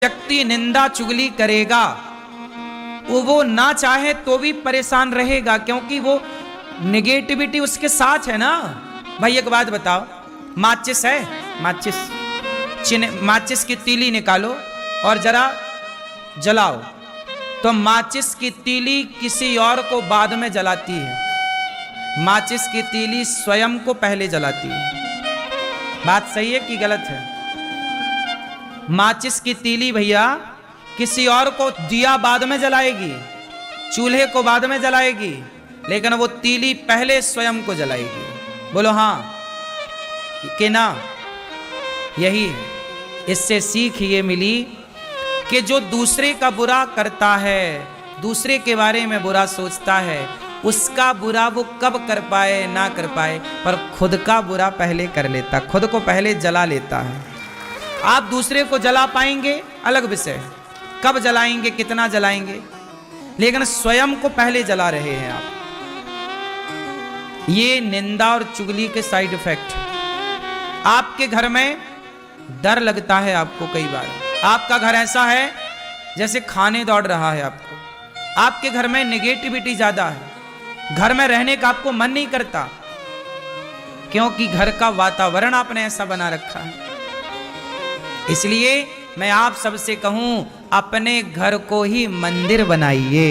व्यक्ति निंदा चुगली करेगा वो ना चाहे तो भी परेशान रहेगा, क्योंकि वो निगेटिविटी उसके साथ है ना। भाई एक बात बताओ, माचिस है, माचिस की तीली निकालो और जरा जलाओ, तो माचिस की तीली किसी और को बाद में जलाती है, माचिस की तीली स्वयं को पहले जलाती है। बात सही है कि गलत है? माचिस की तीली भैया किसी और को दिया बाद में जलाएगी, चूल्हे को बाद में जलाएगी, लेकिन वो तीली पहले स्वयं को जलाएगी। बोलो हाँ कि ना? यही है। इससे सीख ये मिली कि जो दूसरे का बुरा करता है, दूसरे के बारे में बुरा सोचता है, उसका बुरा वो कब कर पाए ना कर पाए, पर खुद का बुरा पहले कर लेता, खुद को पहले जला लेता है। आप दूसरे को जला पाएंगे अलग विषय है, कब जलाएंगे, कितना जलाएंगे, लेकिन स्वयं को पहले जला रहे हैं आप। ये निंदा और चुगली के साइड इफेक्ट। आपके घर में डर लगता है आपको, कई बार आपका घर ऐसा है जैसे खाने दौड़ रहा है आपको, आपके घर में नेगेटिविटी ज्यादा है, घर में रहने का आपको मन नहीं करता, क्योंकि घर का वातावरण आपने ऐसा बना रखा है। इसलिए मैं आप सबसे कहूं, अपने घर को ही मंदिर बनाइए।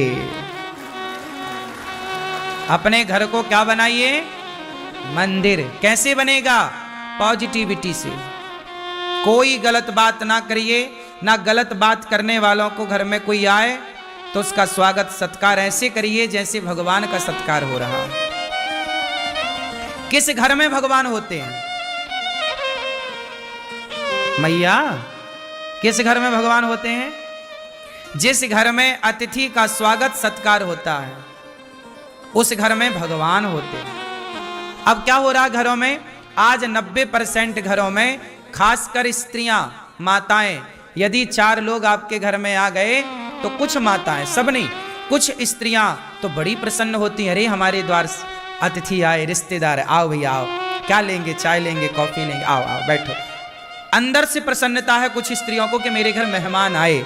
अपने घर को क्या बनाइए? मंदिर। कैसे बनेगा? पॉजिटिविटी से। कोई गलत बात ना करिए, ना गलत बात करने वालों को घर में कोई आए तो उसका स्वागत सत्कार ऐसे करिए जैसे भगवान का सत्कार हो रहा है। किस घर में भगवान होते हैं? मैया, किस घर में भगवान होते हैं? जिस घर में अतिथि का स्वागत सत्कार होता है, उस घर में भगवान होते हैं। अब क्या हो रहा है घरों में? आज 90% घरों में, खासकर स्त्रियां, माताएं, यदि 4 लोग आपके घर में आ गए तो कुछ माताएं, सब नहीं, कुछ स्त्रियां तो बड़ी प्रसन्न होती हैं। अरे हमारे द्वार अतिथि आए, रिश्तेदार, आओ भैया आओ, क्या लेंगे? चाय लेंगे, कॉफी लेंगे, आओ आओ बैठो। अंदर से प्रसन्नता है कुछ स्त्रियों को कि मेरे घर मेहमान आए,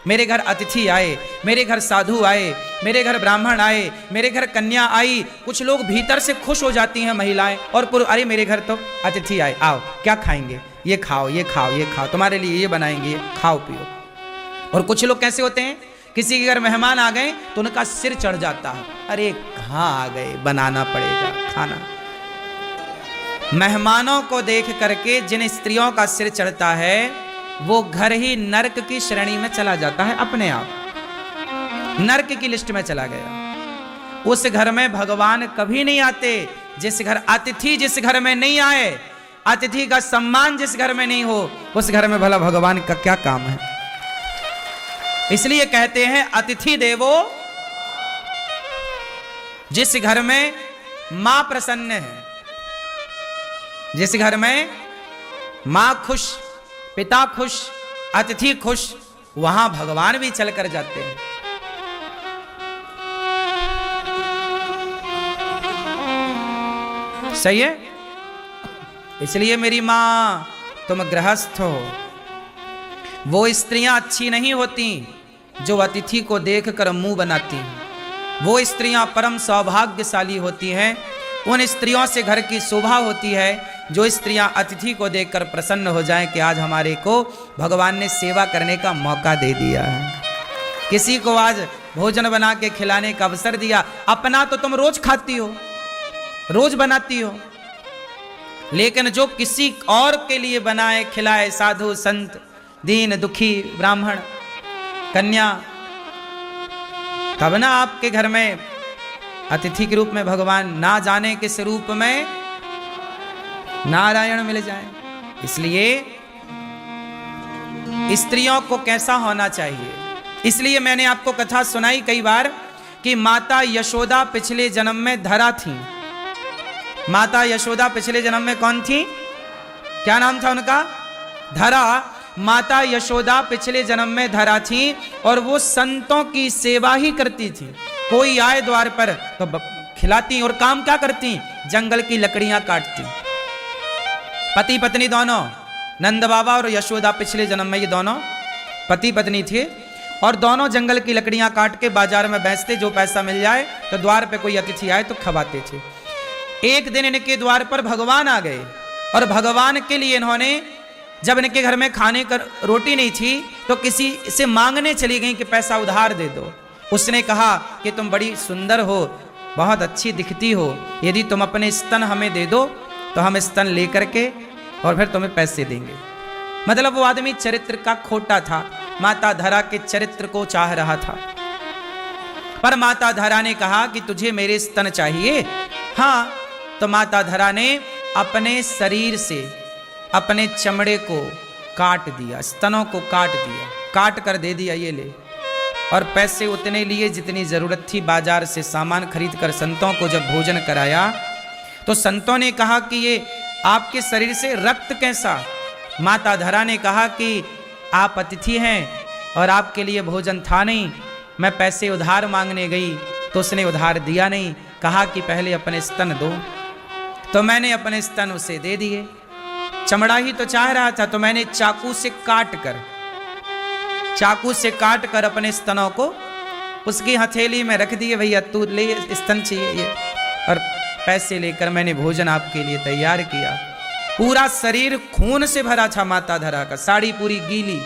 मेरे घर अतिथि आए, मेरे घर साधु आए, मेरे घर ब्राह्मण आए, मेरे घर कन्या आई। कुछ लोग भीतर से खुश हो जाती हैं महिलाएं और पुरुष, अरे मेरे घर तो अतिथि आए, आओ क्या खाएंगे, ये खाओ ये खाओ ये खाओ, तुम्हारे लिए ये बनाएंगे, खाओ पियो। और कुछ लोग कैसे होते हैं, किसी के घर मेहमान आ गए तो उनका सिर चढ़ जाता है, अरे कहाँ आ गए, बनाना पड़ेगा खाना। मेहमानों को देख करके जिन स्त्रियों का सिर चढ़ता है वो घर ही नरक की श्रेणी में चला जाता है, अपने आप नरक की लिस्ट में चला गया। उस घर में भगवान कभी नहीं आते। जिस घर अतिथि, जिस घर में नहीं आए, अतिथि का सम्मान जिस घर में नहीं हो, उस घर में भला भगवान का क्या काम है? इसलिए कहते हैं अतिथि देवो। जिस घर में मां प्रसन्न है, जिस घर में मां खुश, पिता खुश, अतिथि खुश, वहां भगवान भी चल कर जाते हैं। सही है? इसलिए मेरी मां, तुम गृहस्थ हो। वो स्त्रियां अच्छी नहीं होती जो अतिथि को देखकर मुंह बनाती हैं। वो स्त्रियां परम सौभाग्यशाली होती हैं। उन स्त्रियों से घर की शोभा होती है जो स्त्रियां अतिथि को देखकर प्रसन्न हो जाएं कि आज हमारे को भगवान ने सेवा करने का मौका दे दिया है, किसी को आज भोजन बना के खिलाने का अवसर दिया। अपना तो तुम रोज खाती हो, रोज बनाती हो, लेकिन जो किसी और के लिए बनाए खिलाए, साधु संत, दीन दुखी, ब्राह्मण, कन्या, तब ना आपके घर में अतिथि के रूप में भगवान, ना जाने किस रूप में नारायण मिल जाए। इसलिए स्त्रियों को कैसा होना चाहिए? इसलिए मैंने आपको कथा सुनाई कई बार कि माता यशोदा पिछले जन्म में धरा थी। माता यशोदा पिछले जन्म में कौन थी? क्या नाम था उनका? धरा। माता यशोदा पिछले जन्म में धरा थी और वो संतों की सेवा ही करती थी। कोई आए द्वार पर तो खिलाती, और काम क्या करती? जंगल की लकड़ियां काटती। पति पत्नी दोनों, नंद बाबा और यशोदा, पिछले जन्म में ये दोनों पति पत्नी थे और दोनों जंगल की लकड़ियां काट के बाजार में बेचते, जो पैसा मिल जाए तो द्वार पे कोई अतिथि आए तो खवाते थे। एक दिन इनके द्वार पर भगवान आ गए और भगवान के लिए इन्होंने, जब इनके घर में खाने का रोटी नहीं थी तो किसी से मांगने चली गई कि पैसा उधार दे दो। उसने कहा कि तुम बड़ी सुंदर हो, बहुत अच्छी दिखती हो, यदि तुम अपने स्तन हमें दे दो तो हम स्तन लेकर के और फिर तुम्हें पैसे देंगे। मतलब वो आदमी चरित्र का खोटा था, माता धरा के चरित्र को चाह रहा था। पर माता धरा ने कहा कि तुझे मेरे स्तन चाहिए? हाँ। तो माता धरा ने अपने शरीर से अपने चमड़े को काट दिया, स्तनों को काट दिया, काट कर दे दिया, ये ले। और पैसे उतने लिए जितनी जरूरत थी, बाजार से सामान खरीद कर संतों को जब भोजन कराया तो संतों ने कहा कि ये आपके शरीर से रक्त कैसा? माता धरा ने कहा कि आप अतिथि हैं और आपके लिए भोजन था नहीं, मैं पैसे उधार मांगने गई तो उसने उधार दिया नहीं, कहा कि पहले अपने स्तन दो, तो मैंने अपने स्तन उसे दे दिए। चमड़ा ही तो चाह रहा था, तो मैंने चाकू से काट कर अपने स्तनों को उसकी हथेली में रख दिए, भैया तू ले, स्तन चाहिए ये, और पैसे लेकर मैंने भोजन आपके लिए तैयार किया। पूरा शरीर खून से भरा था माता धरा का, साड़ी पूरी गीली।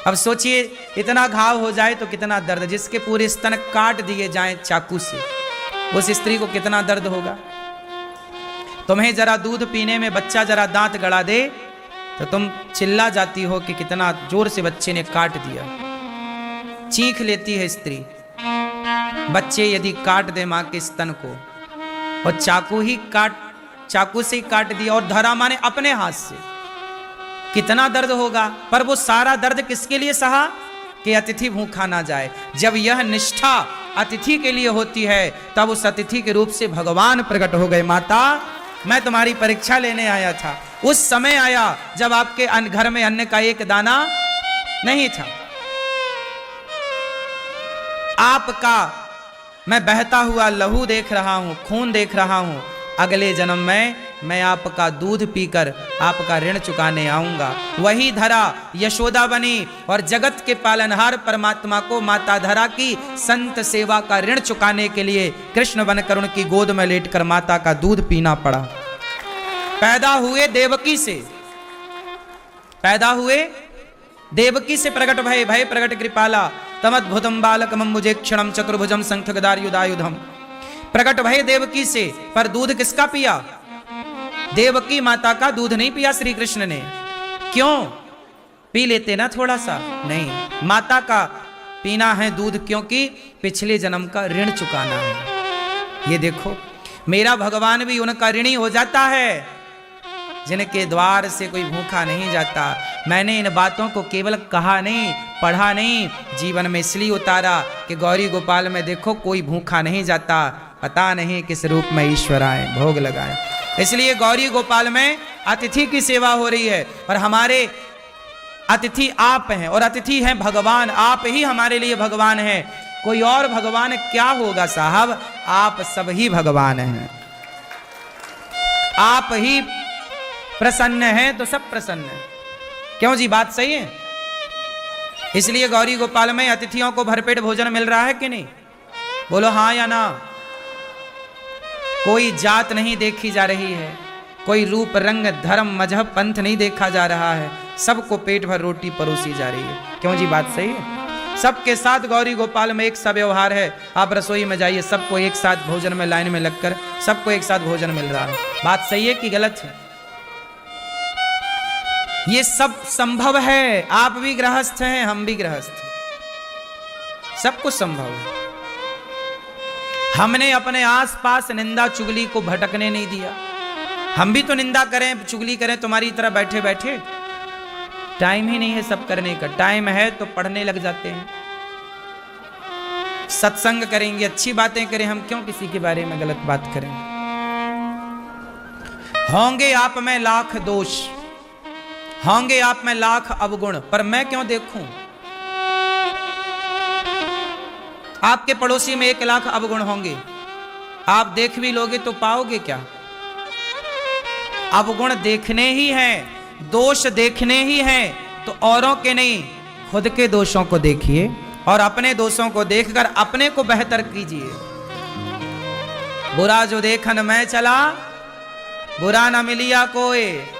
अब सोचिए इतना घाव हो जाए तो कितना दर्द, जिसके पूरे स्तन काट दिए जाएं चाकू से, उस स्त्री को कितना दर्द होगा। तुम्हें जरा दूध पीने में बच्चा जरा दांत गड़ा दे तो तुम चिल्ला जाती हो कि कितना जोर से बच्चे ने काट दिया, चीख लेती है स्त्री। बच्चे यदि काट दे मां के स्तन को, और चाकू से ही काट दिया, और धरा माने अपने हाथ से, कितना दर्द होगा। पर वो सारा दर्द किसके लिए सहा? कि अतिथि भूखा ना जाए। जब यह निष्ठा अतिथि के लिए होती है तब उस अतिथि के रूप से भगवान प्रकट हो गए। माता, मैं तुम्हारी परीक्षा लेने आया था। उस समय आया जब आपके घर में अन्न का एक दाना नहीं था। आपका मैं बहता हुआ लहू देख रहा हूं, खून देख रहा हूं। अगले जन्म में मैं आपका दूध पीकर आपका ऋण चुकाने आऊंगा। वही धरा यशोदा बनी और जगत के पालनहार परमात्मा को माता धरा की संत सेवा का ऋण चुकाने के लिए कृष्ण बनकर उनकी गोद में लेटकर माता का दूध पीना पड़ा। पैदा हुए देवकी से प्रकट भय प्रकट कृपाला तमद्भुतम बालकमं मुझे क्षणम चतुर्भुजम शंखगदायुधायुधम। प्रकट भय देवकी से, पर दूध किसका पिया? देवकी माता का दूध नहीं पिया श्री कृष्ण ने। क्यों? पी लेते ना थोड़ा सा, नहीं, माता का पीना है दूध, क्योंकि पिछले जन्म का ऋण चुकाना है। ये देखो, मेरा भगवान भी उनका ऋणी हो जाता है जिनके द्वार से कोई भूखा नहीं जाता। मैंने इन बातों को केवल कहा नहीं, पढ़ा नहीं, जीवन में इसलिए उतारा कि गौरी गोपाल में देखो कोई भूखा नहीं जाता, पता नहीं किस रूप में ईश्वर आए, भोग लगाए। इसलिए गौरी गोपाल में अतिथि की सेवा हो रही है, और हमारे अतिथि आप हैं, और अतिथि हैं भगवान। आप ही हमारे लिए भगवान हैं, कोई और भगवान क्या होगा साहब? आप सब ही भगवान हैं। आप ही प्रसन्न हैं तो सब प्रसन्न हैं। क्यों जी, बात सही है? इसलिए गौरी गोपाल में अतिथियों को भरपेट भोजन मिल रहा है कि नहीं? बोलो हाँ या ना। कोई जात नहीं देखी जा रही है, कोई रूप रंग धर्म मजहब पंथ नहीं देखा जा रहा है, सबको पेट भर रोटी परोसी जा रही है। क्यों जी, बात सही है? सबके साथ गौरी गोपाल में एक सा व्यवहार है। आप रसोई में जाइए, सबको एक साथ भोजन में लाइन में लगकर सबको एक साथ भोजन मिल रहा है। बात सही है कि गलत है? ये सब संभव है। आप भी गृहस्थ हैं, हम भी गृहस्थ हैं, सब कुछ संभव है। हमने अपने आसपास निंदा चुगली को भटकने नहीं दिया। हम भी तो निंदा करें, चुगली करें तुम्हारी तरह बैठे बैठे? टाइम ही नहीं है सब करने का। टाइम है तो पढ़ने लग जाते हैं, सत्संग करेंगे, अच्छी बातें करें। हम क्यों किसी के बारे में गलत बात करें? होंगे आप में लाख दोष, होंगे आप में लाख अवगुण, पर मैं क्यों देखूं? आपके पड़ोसी में 1 लाख अवगुण होंगे, आप देख भी लोगे तो पाओगे क्या? अवगुण देखने ही हैं, दोष देखने ही हैं, तो औरों के नहीं, खुद के दोषों को देखिए और अपने दोषों को देखकर अपने को बेहतर कीजिए। बुरा जो देखन मैं चला, बुरा न मिलिया कोई।